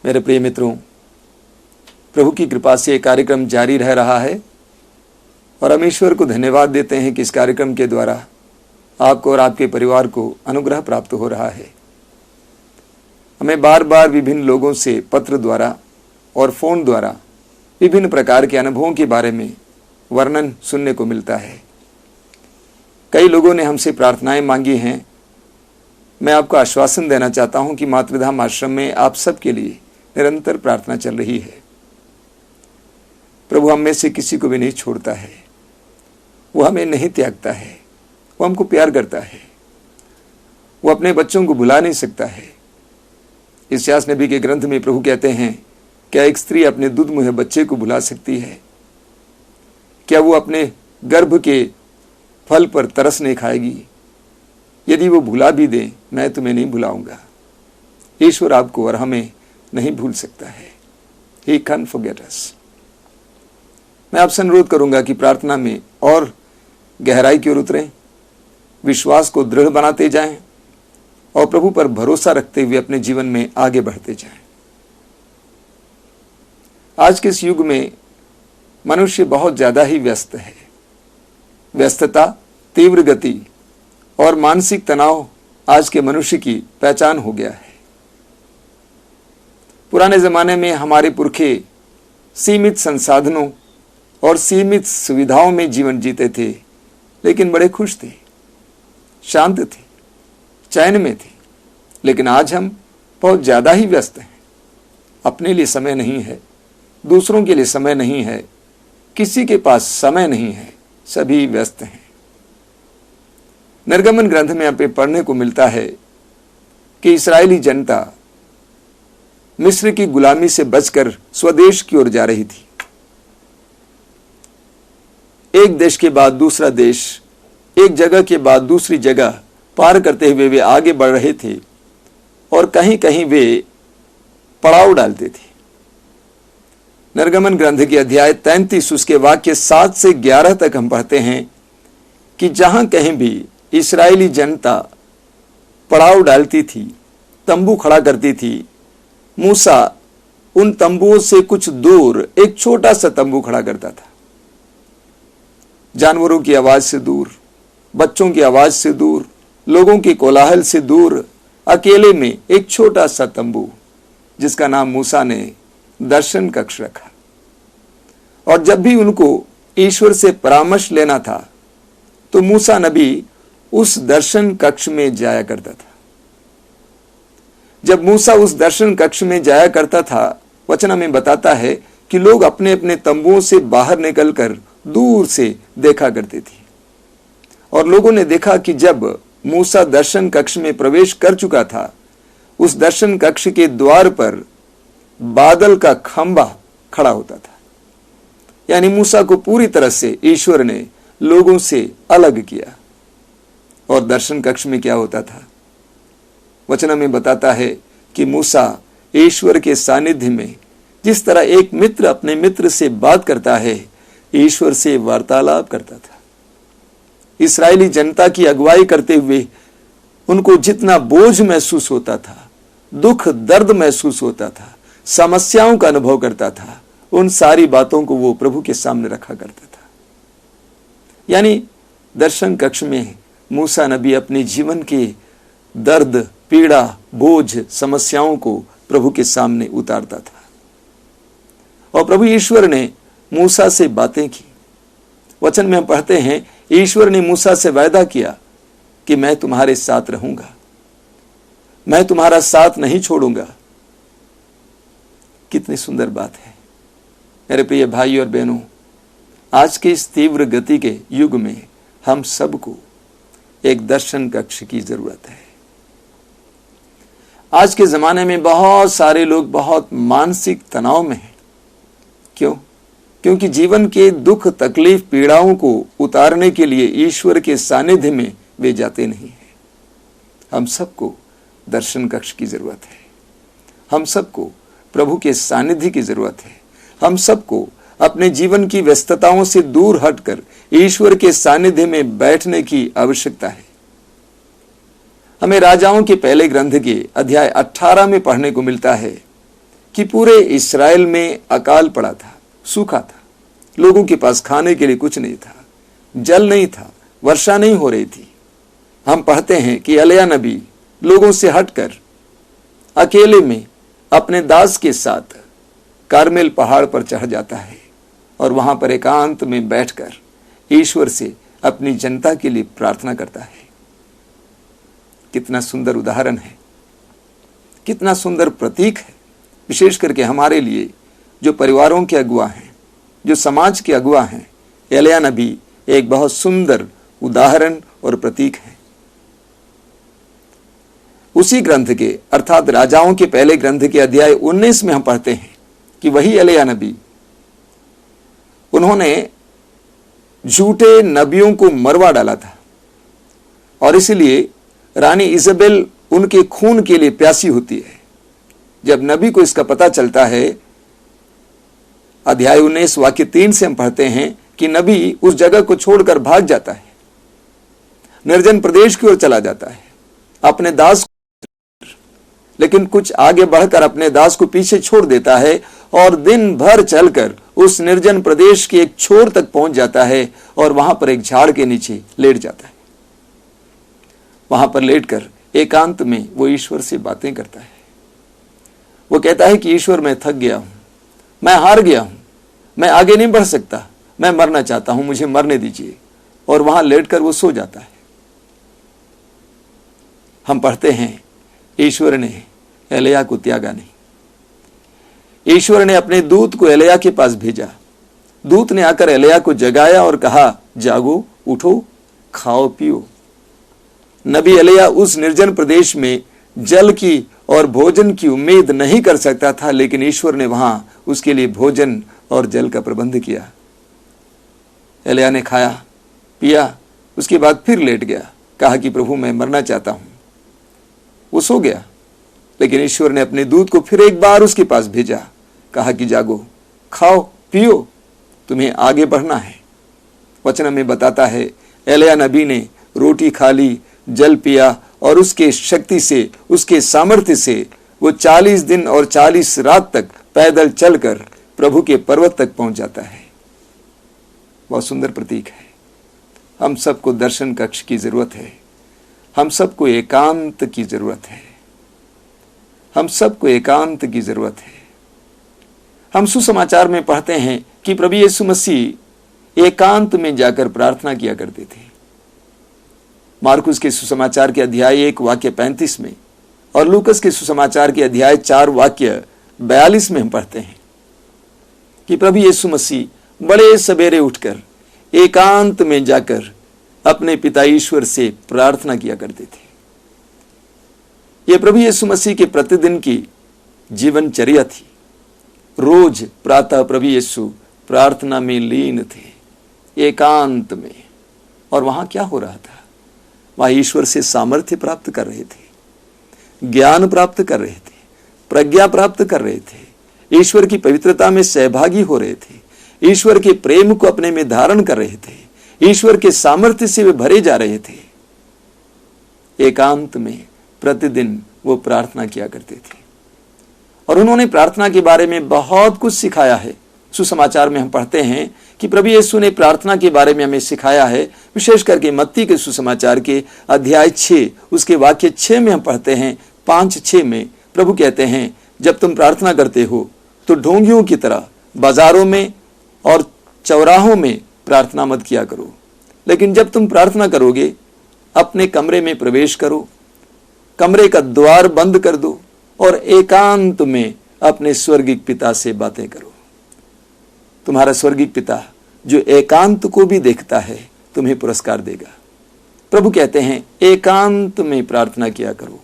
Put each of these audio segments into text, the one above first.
मेरे प्रिय मित्रों, प्रभु की कृपा से ये कार्यक्रम जारी रह रहा है और हम ईश्वर को धन्यवाद देते हैं कि इस कार्यक्रम के द्वारा आपको और आपके परिवार को अनुग्रह प्राप्त हो रहा है। हमें बार बार विभिन्न लोगों से पत्र द्वारा और फोन द्वारा विभिन्न प्रकार के अनुभवों के बारे में वर्णन सुनने को मिलता है। कई लोगों ने हमसे प्रार्थनाएं मांगी हैं। मैं आपको आश्वासन देना चाहता हूं कि मातृधाम आश्रम में आप सबके लिए निरंतर प्रार्थना चल रही है। प्रभु हम में से किसी को भी नहीं छोड़ता है, वो हमें नहीं त्यागता है, वो हमको प्यार करता है, वो अपने बच्चों को भुला नहीं सकता है। इस्यास नबी के ग्रंथ में प्रभु कहते हैं, क्या एक स्त्री अपने दूध मुहे बच्चे को भुला सकती है? क्या वो अपने गर्भ के फल पर तरस नहीं खाएगी? यदि वो भुला भी दे, मैं तुम्हें नहीं भुलाऊंगा। ईश्वर आपको और हमें नहीं भूल सकता है। He can't forget us। मैं आपसे अनुरोध करूंगा कि प्रार्थना में और गहराई की ओर उतरें, विश्वास को दृढ़ बनाते जाएं और प्रभु पर भरोसा रखते हुए अपने जीवन में आगे बढ़ते जाएं। आज के इस युग में मनुष्य बहुत ज्यादा ही व्यस्त है। व्यस्तता, तीव्र गति और मानसिक तनाव आज के मनुष्य की पहचान हो गया है। पुराने जमाने में हमारे पुरखे सीमित संसाधनों और सीमित सुविधाओं में जीवन जीते थे, लेकिन बड़े खुश थे, शांत थे, चैन में थे। लेकिन आज हम बहुत ज्यादा ही व्यस्त हैं। अपने लिए समय नहीं है, दूसरों के लिए समय नहीं है, किसी के पास समय नहीं है, सभी व्यस्त हैं। निर्गमन ग्रंथ में हमें पढ़ने को मिलता है कि इस्राएली जनता मिस्र की गुलामी से बचकर स्वदेश की ओर जा रही थी। एक देश के बाद दूसरा देश, एक जगह के बाद दूसरी जगह पार करते हुए वे आगे बढ़ रहे थे और कहीं कहीं वे पड़ाव डालते थे। निर्गमन ग्रंथ के अध्याय 33 उसके वाक्य 7 से 11 तक हम पढ़ते हैं कि जहां कहीं भी इस्राएली जनता पड़ाव डालती थी, तंबू खड़ा करती थी, मूसा उन तंबुओं से कुछ दूर एक छोटा सा तंबू खड़ा करता था। जानवरों की आवाज से दूर, बच्चों की आवाज से दूर, लोगों के कोलाहल से दूर, अकेले में एक छोटा सा तंबू जिसका नाम मूसा ने दर्शन कक्ष रखा। और जब भी उनको ईश्वर से परामर्श लेना था तो मूसा नबी उस दर्शन कक्ष में जाया करता था। जब मूसा उस दर्शन कक्ष में जाया करता था, वचन हमें बताता है कि लोग अपने अपने तंबुओं से बाहर निकलकर दूर से देखा करते थे। और लोगों ने देखा कि जब मूसा दर्शन कक्ष में प्रवेश कर चुका था, उस दर्शन कक्ष के द्वार पर बादल का खंबा खड़ा होता था। यानी मूसा को पूरी तरह से ईश्वर ने लोगों से अलग किया। और दर्शन कक्ष में क्या होता था? वचन में बताता है कि मूसा ईश्वर के सानिध्य में जिस तरह एक मित्र अपने मित्र से बात करता है, ईश्वर से वार्तालाप करता था। इस्राएली जनता की अगुवाई करते हुए उनको जितना बोझ महसूस होता था, दुख दर्द महसूस होता था, समस्याओं का अनुभव करता था, उन सारी बातों को वो प्रभु के सामने रखा करता था। यानी दर्शन कक्ष में मूसा नबी अपने जीवन के दर्द, पीड़ा, बोझ, समस्याओं को प्रभु के सामने उतारता था। और प्रभु ईश्वर ने मूसा से बातें की। वचन में हम पढ़ते हैं, ईश्वर ने मूसा से वायदा किया कि मैं तुम्हारे साथ रहूंगा, मैं तुम्हारा साथ नहीं छोड़ूंगा। कितनी सुंदर बात है मेरे प्रिय भाई और बहनों। आज के इस तीव्र गति के युग में हम सबको एक दर्शन कक्ष की जरूरत है। आज के जमाने में बहुत सारे लोग बहुत मानसिक तनाव में हैं। क्यों? क्योंकि जीवन के दुख, तकलीफ, पीड़ाओं को उतारने के लिए ईश्वर के सानिध्य में वे जाते नहीं हैं। हम सबको दर्शन कक्ष की जरूरत है। हम सबको प्रभु के सानिध्य की जरूरत है। हम सबको अपने जीवन की व्यस्तताओं से दूर हटकर ईश्वर के सानिध्य में बैठने की आवश्यकता है। हमें राजाओं के पहले ग्रंथ के अध्याय 18 में पढ़ने को मिलता है कि पूरे इस्राएल में अकाल पड़ा था, सूखा था, लोगों के पास खाने के लिए कुछ नहीं था, जल नहीं था, वर्षा नहीं हो रही थी। हम पढ़ते हैं कि एलिय्याह नबी लोगों से हटकर अकेले में अपने दास के साथ कारमेल पहाड़ पर चढ़ जाता है और वहां पर एकांत में बैठकर ईश्वर से अपनी जनता के लिए प्रार्थना करता है। कितना सुंदर उदाहरण है, कितना सुंदर प्रतीक है, विशेष करके हमारे लिए जो परिवारों के अगुआ हैं, जो समाज के अगुआ हैं। एलिय्याह नबी एक बहुत सुंदर उदाहरण और प्रतीक है। उसी ग्रंथ के अर्थात राजाओं के पहले ग्रंथ के अध्याय 19 में हम पढ़ते हैं कि वही एलिय्याह नबी, उन्होंने झूठे नबियों को मरवा डाला था और इसलिए रानी इज़ाबेल उनके खून के लिए प्यासी होती है। जब नबी को इसका पता चलता है, अध्याय 19 वाक्य 3 से हम पढ़ते हैं कि नबी उस जगह को छोड़कर भाग जाता है, निर्जन प्रदेश की ओर चला जाता है अपने दास, लेकिन कुछ आगे बढ़कर अपने दास को पीछे छोड़ देता है और दिन भर चलकर उस निर्जन प्रदेश के एक छोर तक पहुंच जाता है और वहां पर एक झाड़ के नीचे लेट जाता है। वहां पर लेटकर एकांत में वो ईश्वर से बातें करता है। वो कहता है कि ईश्वर, मैं थक गया हूं, मैं हार गया हूं, मैं आगे नहीं बढ़ सकता, मैं मरना चाहता हूं, मुझे मरने दीजिए। और वहां लेटकर वो सो जाता है। हम पढ़ते हैं ईश्वर ने एलिय्याह को त्यागा नहीं। ईश्वर ने अपने दूत को एलिय्याह के पास भेजा। दूत ने आकर एलिय्याह को जगाया और कहा, जागो, उठो, खाओ पियो। नबी एलिय्याह उस निर्जन प्रदेश में जल की और भोजन की उम्मीद नहीं कर सकता था, लेकिन ईश्वर ने वहां उसके लिए भोजन और जल का प्रबंध किया। एलिय्याह ने खाया पिया, उसके बाद फिर लेट गया, कहा कि प्रभु मैं मरना चाहता हूं। वो सो गया, लेकिन ईश्वर ने अपने दूत को फिर एक बार उसके पास भेजा, कहा कि जागो, खाओ पियो, तुम्हें आगे बढ़ना है। वचन में बताता है एलिय्याह नबी ने रोटी खा ली, जल पिया और उसके शक्ति से, उसके सामर्थ्य से वो 40 दिन और 40 रात तक पैदल चलकर प्रभु के पर्वत तक पहुंच जाता है। बहुत सुंदर प्रतीक है। हम सबको दर्शन कक्ष की जरूरत है, हम सबको एकांत की जरूरत है, हम सबको एकांत की जरूरत है। हम सुसमाचार में पढ़ते हैं कि प्रभु यीशु मसीह एकांत में जाकर प्रार्थना किया करते थे। मार्कुस के सुसमाचार के अध्याय 1 वाक्य 35 में और लूकस के सुसमाचार के अध्याय 4 वाक्य 42 में हम पढ़ते हैं कि प्रभु यीशु मसीह बड़े सवेरे उठकर एकांत में जाकर अपने पिता ईश्वर से प्रार्थना किया करते थे। यह प्रभु यीशु मसीह के प्रतिदिन की जीवनचर्या थी। रोज प्रातः प्रभु यीशु प्रार्थना में लीन थे, एकांत में। और वहां क्या हो रहा था? वहां ईश्वर से सामर्थ्य प्राप्त कर रहे थे, ज्ञान प्राप्त कर रहे थे, प्रज्ञा प्राप्त कर रहे थे, ईश्वर की पवित्रता में सहभागी हो रहे थे, ईश्वर के प्रेम को अपने में धारण कर रहे थे, ईश्वर के सामर्थ्य से वे भरे जा रहे थे। एकांत में प्रतिदिन वो प्रार्थना किया करते थे और उन्होंने प्रार्थना के बारे में बहुत कुछ सिखाया है। सुसमाचार में हम पढ़ते हैं कि प्रभु यीशु ने प्रार्थना के बारे में हमें सिखाया है। विशेष करके मत्ती के सुसमाचार के अध्याय 6 उसके वाक्य 6 में हम पढ़ते हैं, 5-6 में प्रभु कहते हैं, जब तुम प्रार्थना करते हो तो ढोंगियों की तरह बाजारों में और चौराहों में प्रार्थना मत किया करो, लेकिन जब तुम प्रार्थना करोगे अपने कमरे में प्रवेश करो, कमरे का द्वार बंद कर दो और एकांत में अपने स्वर्गीय पिता से बातें करो। तुम्हारा स्वर्गीय पिता जो एकांत को भी देखता है तुम्हें पुरस्कार देगा। प्रभु कहते हैं एकांत में प्रार्थना किया करो।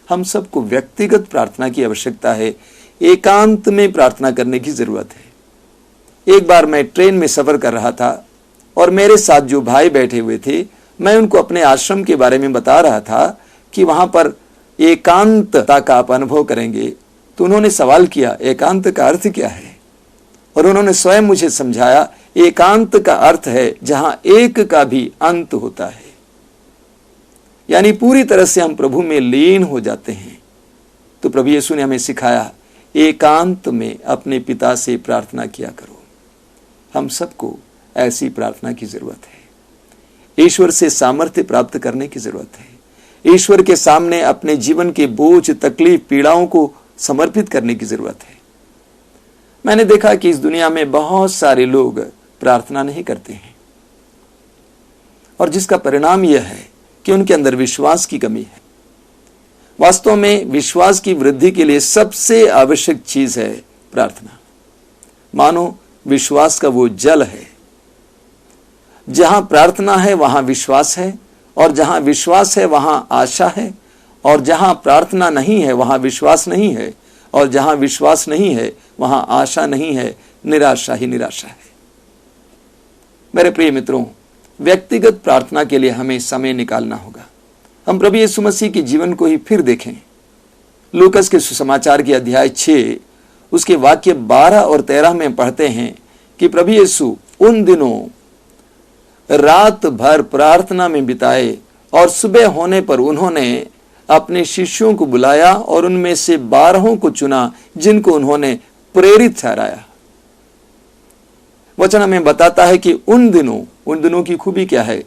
हम सबको व्यक्तिगत प्रार्थना की आवश्यकता है, एकांत में प्रार्थना करने की जरूरत है। एक बार मैं ट्रेन में सफर कर रहा था और मेरे साथ जो भाई बैठे हुए थे, मैं उनको अपने आश्रम के बारे में बता रहा था कि वहां पर एकांतता का आप अनुभव करेंगे। तो उन्होंने सवाल किया, एकांत का अर्थ क्या है? और उन्होंने स्वयं मुझे समझाया, एकांत का अर्थ है जहां एक का भी अंत होता है, यानी पूरी तरह से हम प्रभु में लीन हो जाते हैं। तो प्रभु यीशु ने हमें सिखाया एकांत में अपने पिता से प्रार्थना किया करो। हम सबको ऐसी प्रार्थना की जरूरत है। ईश्वर से सामर्थ्य प्राप्त करने की जरूरत है। ईश्वर के सामने अपने जीवन के बोझ, तकलीफ, पीड़ाओं को समर्पित करने की जरूरत है। मैंने देखा कि इस दुनिया में बहुत सारे लोग प्रार्थना नहीं करते हैं, और जिसका परिणाम यह है कि उनके अंदर विश्वास की कमी है। वास्तव में विश्वास की वृद्धि के लिए सबसे आवश्यक चीज है प्रार्थना। मानो विश्वास का वो जल है। जहां प्रार्थना है वहां विश्वास है, और जहां विश्वास है वहां आशा है, और जहां प्रार्थना नहीं है वहां विश्वास नहीं है, और जहां विश्वास नहीं है वहां आशा नहीं है, निराशा ही निराशा है। मेरे प्रिय मित्रों, व्यक्तिगत प्रार्थना के लिए हमें समय निकालना होगा। हम प्रभु यीशु मसीह के जीवन को ही फिर देखें। लूकस के सुसमाचार के अध्याय 6 उसके वाक्य 12 और 13 में पढ़ते हैं कि प्रभु यीशु उन दिनों रात भर प्रार्थना में बिताए, और सुबह होने पर उन्होंने अपने शिष्यों को बुलाया और उनमें से 12 को चुना, जिनको उन्होंने प्रेरित ठहराया। वचन हमें बताता है कि उन दिनों की खूबी क्या है?